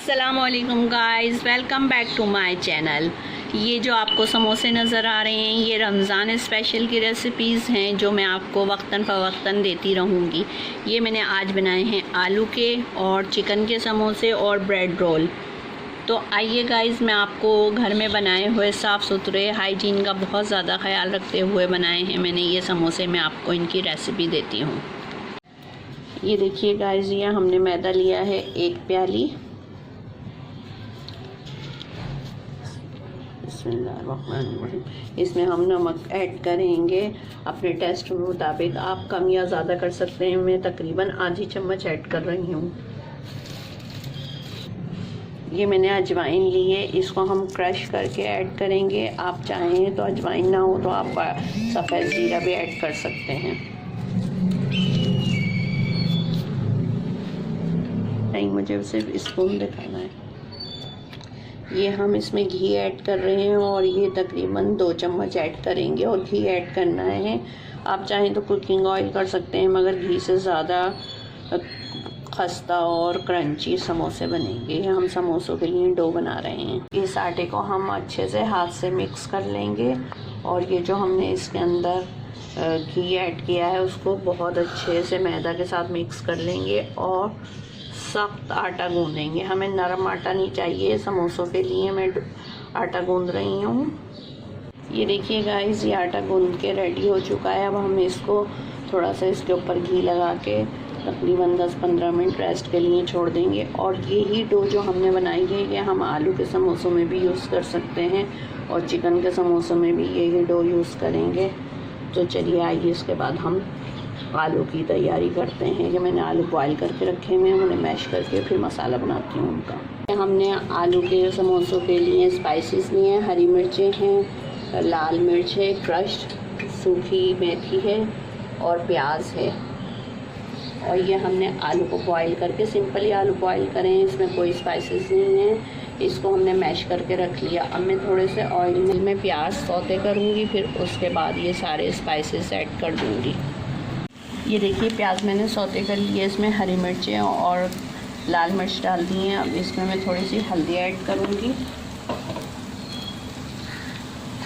अस्सलामुअलैकुम guys, welcome back to my channel. ये जो आपको समोसे नज़र आ रहे हैं ये रमज़ान स्पेशल की रेसिपीज़ हैं जो मैं आपको वक्तन फ़वक्तन देती रहूँगी। ये मैंने आज बनाए हैं आलू के और चिकन के समोसे और ब्रेड रोल। तो आइए गाइस, मैं आपको घर में बनाए हुए साफ़ सुथरे हाइजीन का बहुत ज़्यादा ख्याल रखते हुए बनाए हैं मैंने ये समोसे। मैं आपको इनकी रेसिपी देती हूँ। ये देखिए गाइस, ये हमने मैदा लिया है 1 प्याली। इसमें हम नमक ऐड करेंगे अपने टेस्ट के मुताबिक। आप कम या ज़्यादा कर सकते हैं। मैं तकरीबन आधी चम्मच ऐड कर रही हूँ। ये मैंने अजवाइन ली है, इसको हम क्रश करके ऐड करेंगे। आप चाहें तो अजवाइन ना हो तो आप सफ़ेद ज़ीरा भी ऐड कर सकते हैं। नहीं, मुझे सिर्फ स्पून दिखाना है। ये हम इसमें घी ऐड कर रहे हैं और ये तकरीबन 2 चम्मच ऐड करेंगे और घी ऐड करना है। आप चाहें तो कुकिंग ऑयल कर सकते हैं, मगर घी से ज़्यादा खस्ता और क्रंची समोसे बनेंगे। हम समोसों के लिए डो बना रहे हैं। इस आटे को हम अच्छे से हाथ से मिक्स कर लेंगे और ये जो हमने इसके अंदर घी ऐड किया है उसको बहुत अच्छे से मैदा के साथ मिक्स कर लेंगे और सख्त आटा गूंदेंगे। हमें नरम आटा नहीं चाहिए। समोसों के लिए मैं आटा गूंद रही हूँ। ये देखिए गाइस, ये आटा गूंद के रेडी हो चुका है। अब हम इसको थोड़ा सा इसके ऊपर घी लगा के तकरीबन 10-15 मिनट रेस्ट के लिए छोड़ देंगे। और यही डो जो हमने बनाई है ये हम आलू के समोसों में भी यूज़ कर सकते हैं और चिकन के समोसों में भी यही डो यूज़ करेंगे। तो चलिए आइए इसके बाद हम आलू की तैयारी करते हैं। कि मैंने आलू बॉईल करके रखे हुए हैं, उन्हें मैश करके फिर मसाला बनाती हूँ उनका। हमने आलू के समोसों के लिए स्पाइसेस लिए हैं। हरी मिर्चें हैं, लाल मिर्च है, क्रश्ड सूखी मेथी है और प्याज है। और ये हमने आलू को बॉईल करके, सिंपली आलू बॉईल करें, इसमें कोई स्पाइसेस नहीं है। इसको हमने मैश करके रख लिया। अब मैं थोड़े से ऑयल में प्याज सौते करूँगी, फिर उसके बाद ये सारे स्पाइसेस ऐड कर दूँगी। ये देखिए प्याज मैंने सौते कर लिए। इसमें हरी मिर्चें और लाल मिर्च डाल दी हैं। अब इसमें मैं थोड़ी सी हल्दी ऐड करूँगी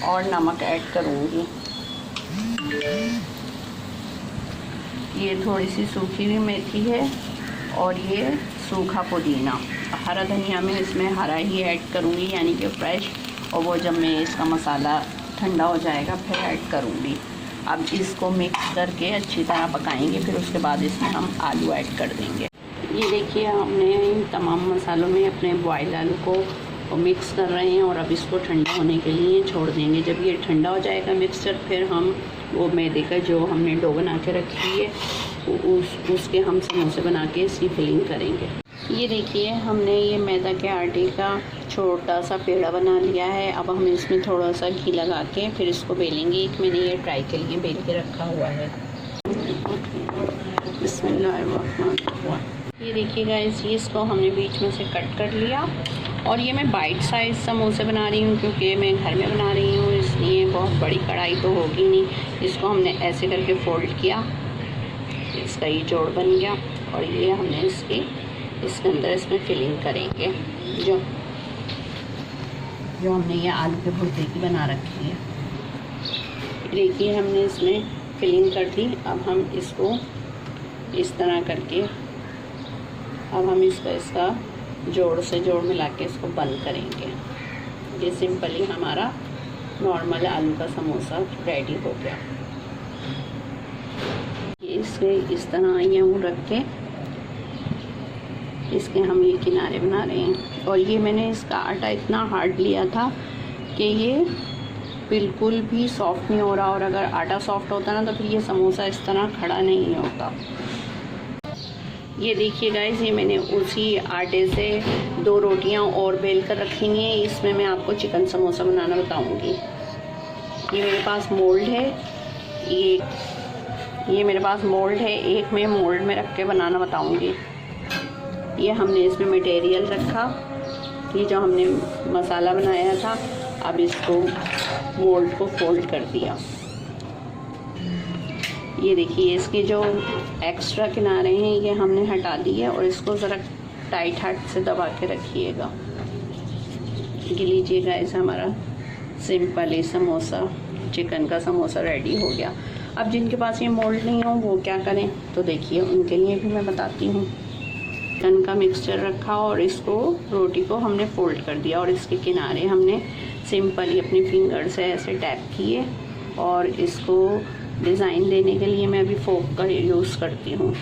और नमक ऐड करूँगी। ये थोड़ी सी सूखी हुई मेथी है और ये सूखा पुदीना। हरा धनिया में इसमें हरा ही ऐड करूँगी, यानी कि फ्रेश। और वो जब मैं इसका मसाला ठंडा हो जाएगा फिर ऐड करूँगी। अब इसको मिक्स करके अच्छी तरह पकाएंगे, फिर उसके बाद इसमें हम आलू ऐड कर देंगे। ये देखिए, हमने इन तमाम मसालों में अपने बॉयल आलू को मिक्स कर रहे हैं और अब इसको ठंडा होने के लिए छोड़ देंगे। जब ये ठंडा हो जाएगा मिक्सचर, फिर हम वो मैदे का जो हमने डो बना के रखी है उसके हम समोसे बना के इसकी फिलिंग करेंगे। ये देखिए, हमने ये मैदा के आटे का छोटा सा पेड़ा बना लिया है। अब हम इसमें थोड़ा सा घी लगा के फिर इसको बेलेंगे। एक मैंने ये ट्राई के लिए बेल के रखा हुआ है। ये देखिए गाइस, ये इसको हमने बीच में से कट कर लिया और ये मैं बाइट साइज समोसे बना रही हूँ क्योंकि मैं घर में बना रही हूँ, इसलिए बहुत बड़ी कढ़ाई तो होगी नहीं। इसको हमने ऐसे करके फोल्ड किया, इसका ये जोड़ बन गया और ये हमने इसके अंदर इसमें फिलिंग करेंगे। जो हमने ये आलू के भुर्ते की बना रखी है। देखिए, हमने इसमें फिलिंग कर दी। अब हम इसको इस तरह करके अब हम इसका जोड़ से जोड़ मिला के इसको बंद करेंगे। ये सिंपली हमारा नॉर्मल आलू का समोसा रेडी हो गया। इसे इस तरह यूँ रख के इसके हम ये किनारे बना रहे हैं। और ये मैंने इसका आटा इतना हार्ड लिया था कि ये बिल्कुल भी सॉफ्ट नहीं हो रहा, और अगर आटा सॉफ्ट होता ना तो फिर ये समोसा इस तरह खड़ा नहीं होता। ये देखिए गाइस, ये मैंने उसी आटे से 2 रोटियां और बेल कर रखी हैं। इसमें मैं आपको चिकन समोसा बनाना बताऊंगी। ये मेरे पास मोल्ड है, ये मेरे पास मोल्ड है। एक मैं मोल्ड में रख के बनाना बताऊंगी। ये हमने इसमें मटेरियल रखा, ये जो हमने मसाला बनाया था। अब इसको मोल्ड को फोल्ड कर दिया। ये देखिए, इसके जो एक्स्ट्रा किनारे हैं ये हमने हटा दिए और इसको ज़रा टाइट हाथ से दबा के रखिएगा। ये लीजिए गाइस, हमारा सिंपल ही समोसा, चिकन का समोसा रेडी हो गया। अब जिनके पास ये मोल्ड नहीं हो वो क्या करें, तो देखिए उनके लिए भी मैं बताती हूँ। चिकन का मिक्सचर रखा और इसको रोटी को हमने फोल्ड कर दिया और इसके किनारे हमने सिंपली अपनी फिंगर से ऐसे टैप किए और इसको डिज़ाइन देने के लिए मैं अभी फोक का यूज़ करती हूँ।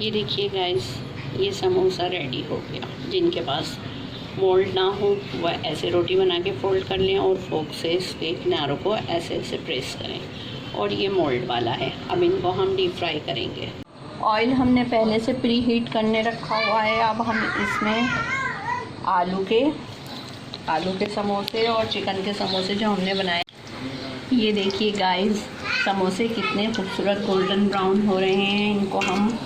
ये देखिए गाइस, ये समोसा रेडी हो गया। जिनके पास मोल्ड ना हो वह ऐसे रोटी बना के फोल्ड कर लें और फोक से इसके किनारों को ऐसे ऐसे प्रेस करें। और ये मोल्ड वाला है। अब इनको हम डीप फ्राई करेंगे। ऑयल हमने पहले से प्री हीट करने रखा हुआ है। अब हम इसमें आलू के समोसे और चिकन के समोसे जो हमने बनाए, ये देखिए गाइस, समोसे कितने खूबसूरत गोल्डन ब्राउन हो रहे हैं। इनको हम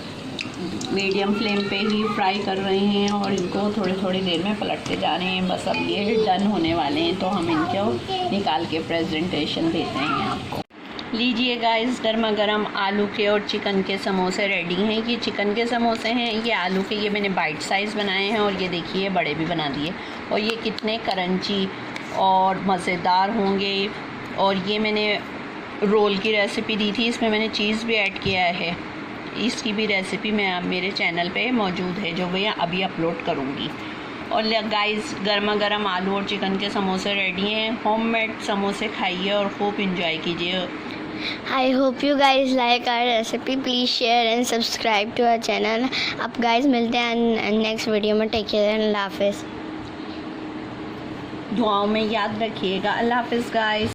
मीडियम फ्लेम पे ही फ्राई कर रहे हैं और इनको थोड़ी देर में पलटते जा रहे हैं। बस अब ये डन होने वाले हैं तो हम इनको निकाल के प्रेजेंटेशन देते हैं आपको। लीजिए गाइस, गर्मा गर्म आलू के और चिकन के समोसे रेडी हैं। ये चिकन के समोसे हैं, ये आलू के, ये मैंने बाइट साइज़ बनाए हैं और ये देखिए बड़े भी बना दिए। और ये कितने करंची और मज़ेदार होंगे। और ये मैंने रोल की रेसिपी दी थी, इसमें मैंने चीज़ भी ऐड किया है। इसकी भी रेसिपी मैं मेरे चैनल पे मौजूद है जो मैं अभी अपलोड करूँगी। और गाइस, गर्मा गर्म आलू और चिकन के समोसे रेडी हैं। होममेड समोसे खाइए और खूब इंजॉय कीजिए। I hope you guys like our recipe. Please share and subscribe to our channel. अब guys मिलते हैं नेक्स्ट वीडियो में। टेक केयर एंड अल्लाह हाफिज़। दुआओं में याद रखिएगा। अल्लाह हाफिज़ गाइस।